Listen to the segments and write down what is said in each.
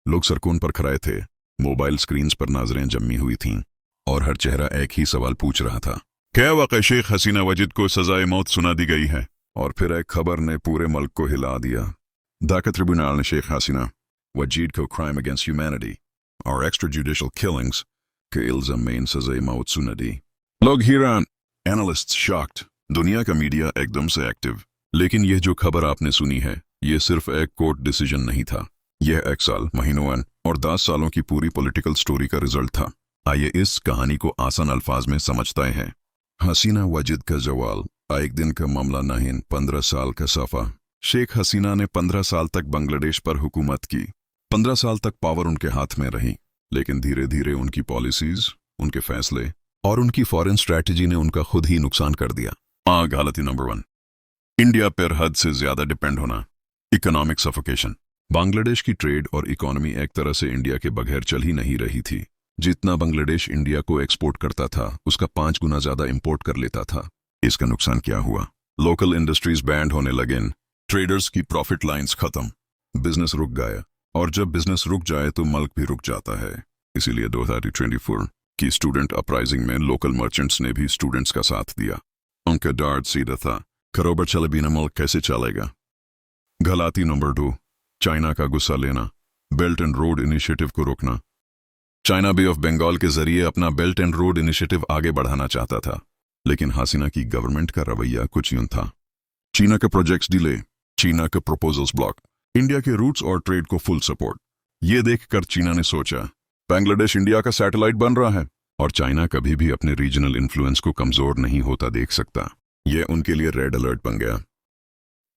लोग सरकून पर खड़े थे, मोबाइल स्क्रीन्स पर नजरें जमी हुई थीं और हर चेहरा एक ही सवाल पूछ रहा था, क्या वाकई शेख हसीना वजीद को सजाए मौत सुना दी गई है? और फिर एक खबर ने पूरे मुल्क को हिला दिया। ढाका ट्रिब्यूनल ने शेख हसीना वजीद को क्राइम अगेंस्ट ह्यूमैनिटी और एक्स्ट्रा जुडिशल किलिंग्स के इल्जाम में इन सजाए मौत सुना दी। लोग हैरान, एनालिस्ट शॉक्ड, दुनिया का मीडिया एकदम से एक्टिव। लेकिन यह जो खबर आपने सुनी है, यह सिर्फ एक कोर्ट डिसीजन नहीं था। यह 1 साल, महीनों और 10 सालों की पूरी पॉलिटिकल स्टोरी का रिजल्ट था। आइए इस कहानी को आसान अल्फाज में समझते हैं। हसीना वजीद का जवाल, एक दिन का मामला नहीं, 15 साल का सफा। शेख हसीना ने 15 साल तक बांग्लादेश पर हुकूमत की। 15 साल तक पावर उनके हाथ में रही, लेकिन धीरे धीरे उनकी पॉलिसीज, उनके फैसले और उनकी फॉरेन स्ट्रैटेजी ने उनका खुद ही नुकसान कर दिया। गलती नंबर 1, इंडिया पर हद से ज्यादा डिपेंड होना। Economic suffocation. बांग्लादेश की ट्रेड और इकोनॉमी एक तरह से इंडिया के बगैर चल ही नहीं रही थी। जितना बांग्लादेश इंडिया को एक्सपोर्ट करता था, उसका 5 गुना ज्यादा इंपोर्ट कर लेता था। इसका नुकसान क्या हुआ? लोकल इंडस्ट्रीज बैंड होने लगे, ट्रेडर्स की प्रॉफिट लाइंस खत्म, बिजनेस रुक गया। और जब बिजनेस रुक जाए तो मुल्क भी रुक जाता है। इसीलिए 2024 की स्टूडेंट अपराइजिंग में लोकल मर्चेंट्स ने भी स्टूडेंट्स का साथ दिया। उनका डार्ट सीधा था, खरोबर चले बिना मुल्क कैसे चलेगा? गलती नंबर 2, चाइना का गुस्सा लेना। बेल्ट एंड रोड इनिशिएटिव को रोकना। चाइना बे ऑफ बंगाल के जरिए अपना बेल्ट एंड रोड इनिशिएटिव आगे बढ़ाना चाहता था, लेकिन हसीना की गवर्नमेंट का रवैया कुछ यूं था। चीना के प्रोजेक्ट्स डिले, चीना के प्रपोजल्स ब्लॉक, इंडिया के रूट्स और ट्रेड को फुल सपोर्ट। ये देखकर चीना ने सोचा, बांग्लादेश इंडिया का सैटेलाइट बन रहा है और चाइना कभी भी अपने रीजनल इन्फ्लुएंस को कमजोर नहीं होता देख सकता। यह उनके लिए रेड अलर्ट बन गया।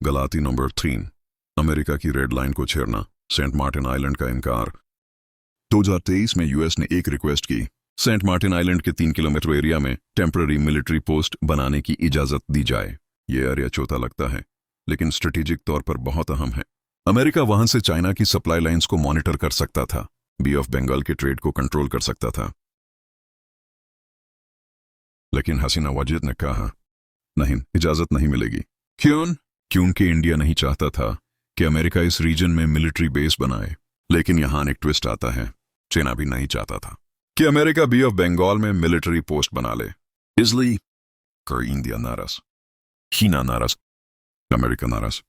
गलती नंबर 3, अमेरिका की रेड लाइन को छेड़ना। सेंट मार्टिन आइलैंड का इनकार। 2023 में यूएस ने एक रिक्वेस्ट की, सेंट मार्टिन आइलैंड के 3 किलोमीटर एरिया में टेम्पररी मिलिट्री पोस्ट बनाने की इजाजत दी जाए। यह एरिया छोटा लगता है, लेकिन स्ट्रेटेजिक तौर पर बहुत अहम है। अमेरिका वहां से चाइना की सप्लाई लाइंस को मॉनिटर कर सकता था, बे ऑफ बंगाल के ट्रेड को कंट्रोल कर सकता था। लेकिन हसीना वजीद ने कहा, नहीं, इजाजत नहीं मिलेगी। क्यों? क्योंकि इंडिया नहीं चाहता था कि अमेरिका इस रीजन में मिलिट्री बेस बनाए। लेकिन यहां एक ट्विस्ट आता है, चाइना भी नहीं चाहता था कि अमेरिका बे ऑफ बंगाल में मिलिट्री पोस्ट बना ले। इसलिए कर इंडिया नाराज, चीना नाराज, अमेरिका नाराज।